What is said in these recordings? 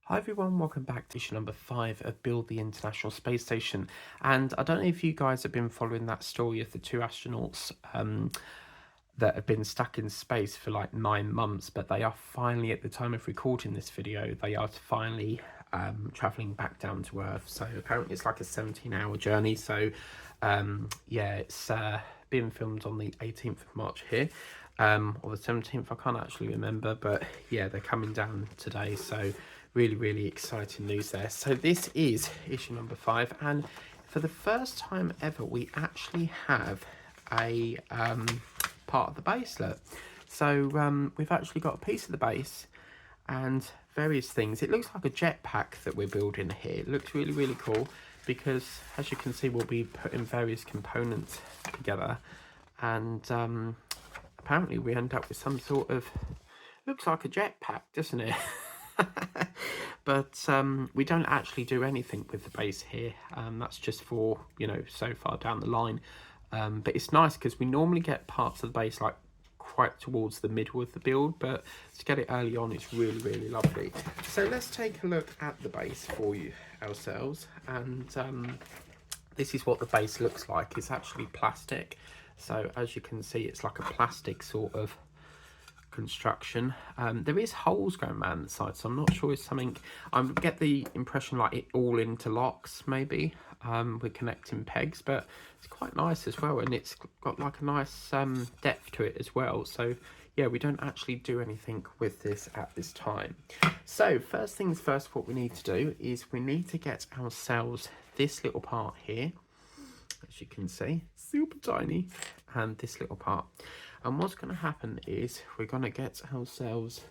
Hi everyone, welcome back to issue number 5 of Build the International Space Station. And I don't know if you guys have been following that story of the two astronauts that have been stuck in space for like 9 months, but they are finally, at the time of recording this video, they are finally traveling back down to Earth. So apparently it's like a 17-hour journey. So yeah, it's being filmed on the 18th of March here. Or the 17th, I can't actually remember, but yeah, they're coming down today. So really exciting news there. So this is issue number 5, and for the first time ever we actually have a part of the base. Look, so we've actually got a piece of the base and various things. It looks like a jetpack that we're building here. It looks really cool because, as you can see, we'll be putting various components together, and apparently we end up with some sort of, looks like a jetpack, doesn't it? But we don't actually do anything with the base here. That's just for, you know, so far down the line. But it's nice because we normally get parts of the base like quite towards the middle of the build, but to get it early on, it's really lovely. So let's take a look at the base for you ourselves, and this is what the base looks like. It's actually plastic, so as you can see, it's like a plastic sort of construction. There is holes going around the side, so I'm not sure it's something, I get the impression like it all interlocks maybe with connecting pegs, but it's quite nice as well, and it's got like a nice depth to it as well. So yeah, we don't actually do anything with this at this time. So first things first, what we need to do is we need to get ourselves this little part here, as you can see, super tiny, and this little part. And what's going to happen is we're going to get ourselves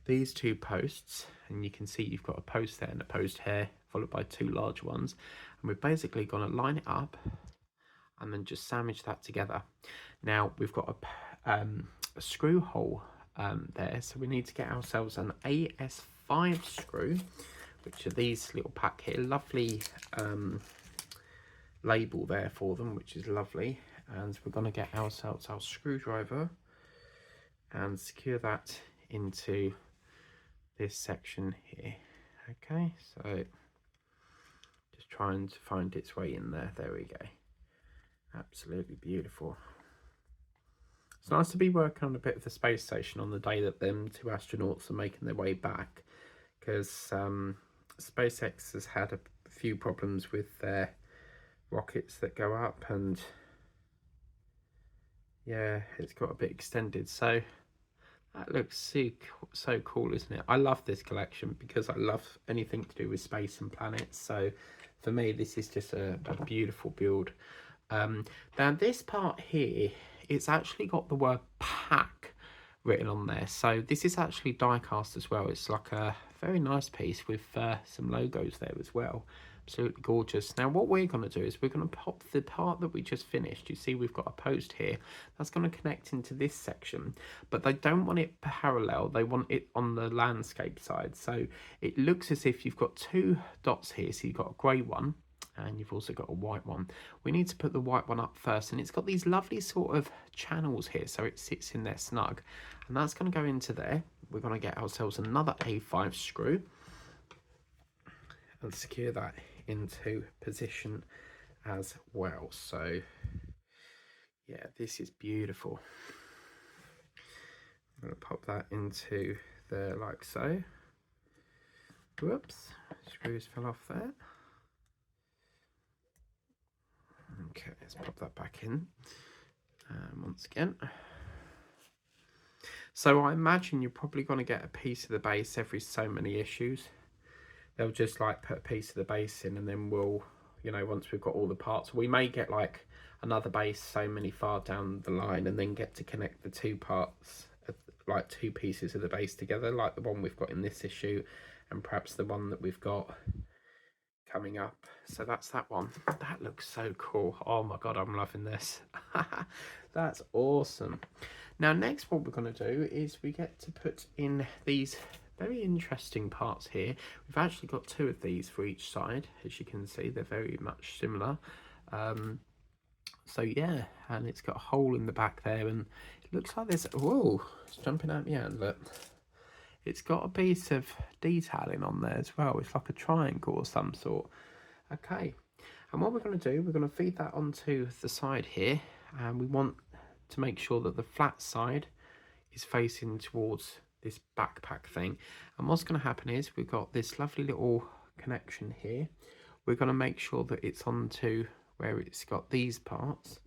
these two posts, and you can see you've got a post there and a post here, followed by two large ones, and we're basically going to line it up and then just sandwich that together. Now we've got a screw hole there, so we need to get ourselves an AS5 screw, which are these little pack here. Lovely label there for them, which is lovely. And we're going to get ourselves our screwdriver and secure that into this section here. Okay, so just trying to find its way in there. There we go. Absolutely beautiful. It's nice to be working on a bit of the space station on the day that them two astronauts are making their way back, because SpaceX has had a few problems with their rockets that go up, and yeah, it's got a bit extended. So that looks so cool, isn't it? I love this collection because I love anything to do with space and planets. So for me, this is just a beautiful build. Now this part here, it's actually got the word pack written on there. So this is actually die cast as well. It's like a very nice piece with some logos there as well. Absolutely gorgeous. Now what we're going to do is we're going to pop the part that we just finished. You see we've got a post here that's going to connect into this section, but they don't want it parallel, they want it on the landscape side. So it looks as if you've got two dots here. So you've got a grey one and you've also got a white one. We need to put the white one up first, and it's got these lovely sort of channels here, so it sits in there snug, and that's going to go into there. We're going to get ourselves another A5 screw and secure that into position as well. So yeah, this is beautiful. I'm going to pop that into there like so. Whoops, screws fell off there. Okay, let's pop that back in once again. So I imagine you're probably going to get a piece of the base every so many issues. They'll just like put a piece of the base in, and then we'll, you know, once we've got all the parts, we may get like another base so many far down the line, and then get to connect the two parts, like two pieces of the base together, like the one we've got in this issue, and perhaps the one that we've got coming up. So that's that one. That looks so cool. Oh my god, I'm loving this. That's awesome. Now next, what we're going to do is we get to put in these very interesting parts here. We've actually got two of these for each side. As you can see, they're very much similar. So yeah, and it's got a hole in the back there, and it looks like there's, whoa, it's jumping out my hand, look. It's got a piece of detailing on there as well. It's like a triangle or some sort. Okay, and what we're going to do, we're going to feed that onto the side here, and we want to make sure that the flat side is facing towards this backpack thing. And what's going to happen is we've got this lovely little connection here. We're going to make sure that it's onto where it's got these parts,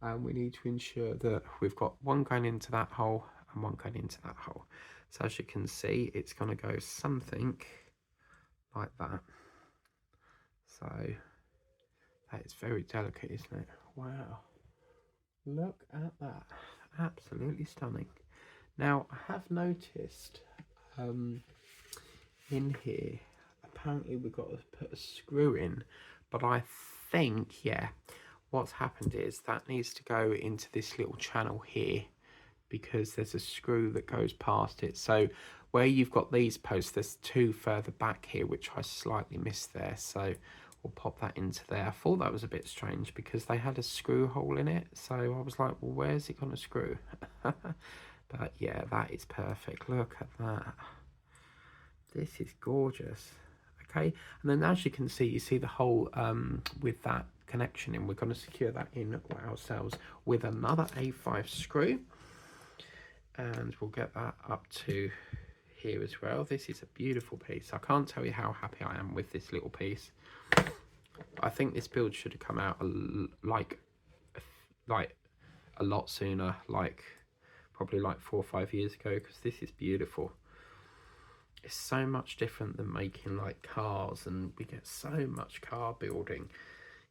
and we need to ensure that we've got one going into that hole and one going into that hole. So as you can see, it's going to go something like that. So that is very delicate, isn't it? Wow, look at that, absolutely stunning. Now I have noticed in here, apparently we've got to put a screw in, but I think, yeah, what's happened is that needs to go into this little channel here, because there's a screw that goes past it. So where you've got these posts, there's two further back here, which I slightly missed there. So we'll pop that into there. I thought that was a bit strange because they had a screw hole in it. So I was like, well, where's it going to screw? But yeah, that is perfect. Look at that. This is gorgeous. Okay, and then as you can see, you see the hole with that connection in. We're going to secure that in ourselves with another A5 screw. And we'll get that up to here as well. This is a beautiful piece. I can't tell you how happy I am with this little piece. I think this build should have come out like a lot sooner, like probably like 4 or 5 years ago, because this is beautiful. It's so much different than making like cars, and we get so much car building,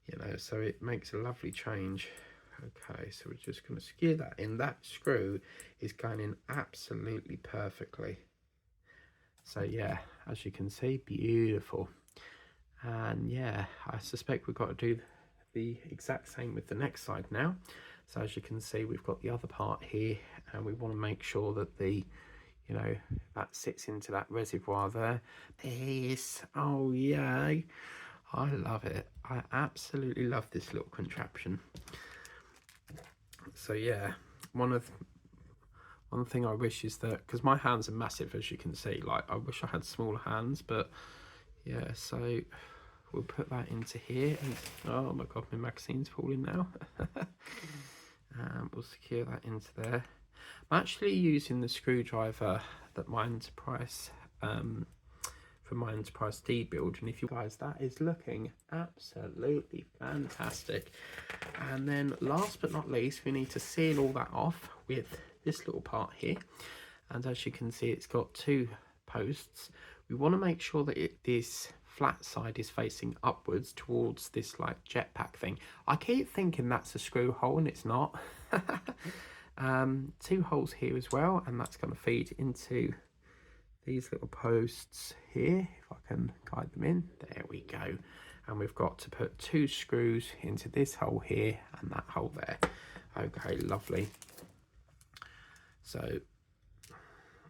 you know, so it makes a lovely change. Okay, so we're just going to secure that in. That screw is going in absolutely perfectly. So yeah, as you can see, beautiful. And yeah, I suspect we've got to do the exact same with the next side now. So as you can see, we've got the other part here, and we want to make sure that the, you know, that sits into that reservoir there. This, oh yeah, I love it. I absolutely love this little contraption. So yeah, one thing I wish is that, because my hands are massive, as you can see, like I wish I had smaller hands, but yeah, so we'll put that into here, and oh my god, my magazine's falling now. We'll secure that into there. I'm actually using the screwdriver that my Enterprise from my Enterprise D build, and if you guys, that is looking absolutely fantastic. And then last but not least, we need to seal all that off with this little part here, and as you can see, it's got two posts. We want to make sure that this flat side is facing upwards towards this like jetpack thing. I keep thinking that's a screw hole, and it's not. Two holes here as well, and that's going to feed into these little posts here, if I can guide them in. There we go. And we've got to put two screws into this hole here and that hole there. Okay, lovely. So,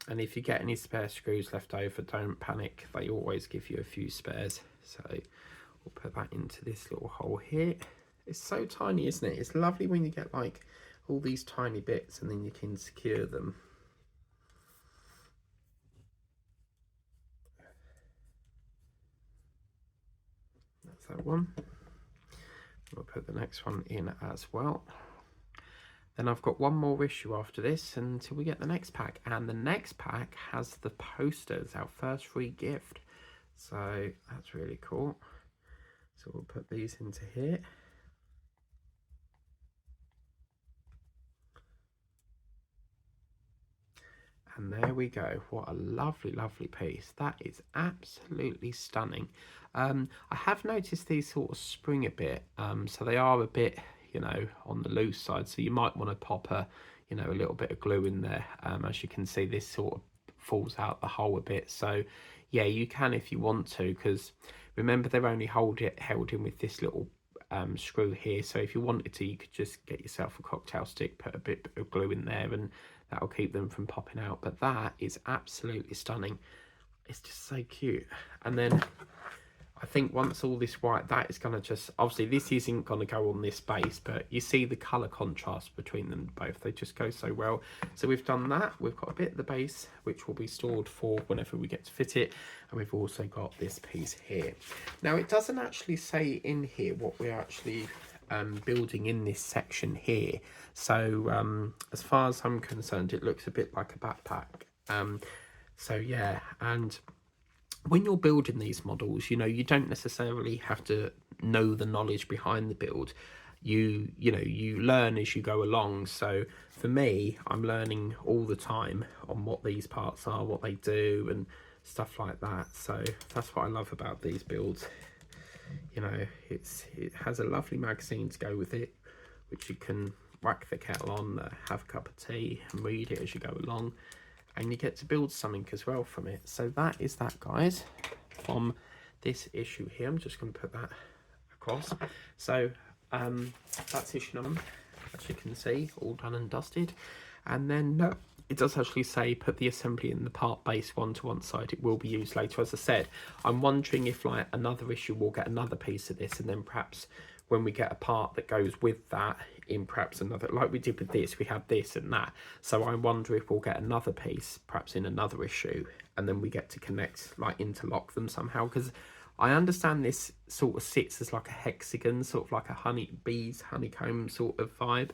and if you get any spare screws left over, don't panic, they always give you a few spares. So we'll put that into this little hole here. It's so tiny, isn't it? It's lovely when you get like all these tiny bits and then you can secure them. That's that one. We'll put the next one in as well. Then I've got one more issue after this until we get the next pack, and the next pack has the posters, our first free gift. So that's really cool. So we'll put these into here. And there we go. What a lovely, lovely piece. That is absolutely stunning. I have noticed these sort of spring a bit, so they are a bit, you know, on the loose side. So you might want to pop a, you know, a little bit of glue in there. As you can see, this sort of falls out the hole a bit. So yeah, you can if you want to, because remember they're only held in with this little screw here. So if you wanted to, you could just get yourself a cocktail stick, put a bit of glue in there, and that'll keep them from popping out. But that is absolutely stunning. It's just so cute. And then I think once all this white, that is going to just, obviously this isn't going to go on this base, but you see the colour contrast between them both. They just go so well. So we've done that. We've got a bit of the base, which will be stored for whenever we get to fit it. And we've also got this piece here. Now it doesn't actually say in here what we're actually building in this section here. So as far as I'm concerned, it looks a bit like a backpack. So yeah, and when you're building these models, you know, you don't necessarily have to know the knowledge behind the build. You know, you learn as you go along. So for me, I'm learning all the time on what these parts are, what they do and stuff like that. So that's what I love about these builds. You know, it has a lovely magazine to go with it, which you can whack the kettle on, have a cup of tea and read it as you go along. And you get to build something as well from it. So that is that, guys, from this issue here. I'm just going to put that across. So that's issue number, as you can see, all done and dusted. And then it does actually say put the assembly in the part base one to one side. It will be used later. As I said, I'm wondering if like another issue will get another piece of this, and then perhaps when we get a part that goes with that in perhaps another, like we did with this, we have this and that. So I wonder if we'll get another piece perhaps in another issue, and then we get to connect, like interlock them somehow, because I understand this sort of sits as like a hexagon, sort of like a honeycomb sort of vibe.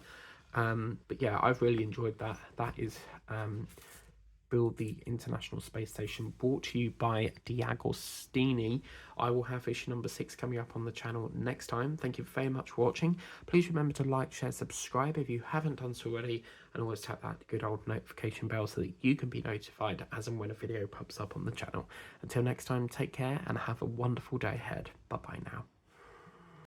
But yeah, I've really enjoyed that. That is Build the International Space Station, brought to you by D'Agostini. I will have issue number 6 coming up on the channel next time. Thank you very much for watching. Please remember to like, share, subscribe if you haven't done so already, and always tap that good old notification bell so that you can be notified as and when a video pops up on the channel. Until next time, take care and have a wonderful day ahead. Bye bye now.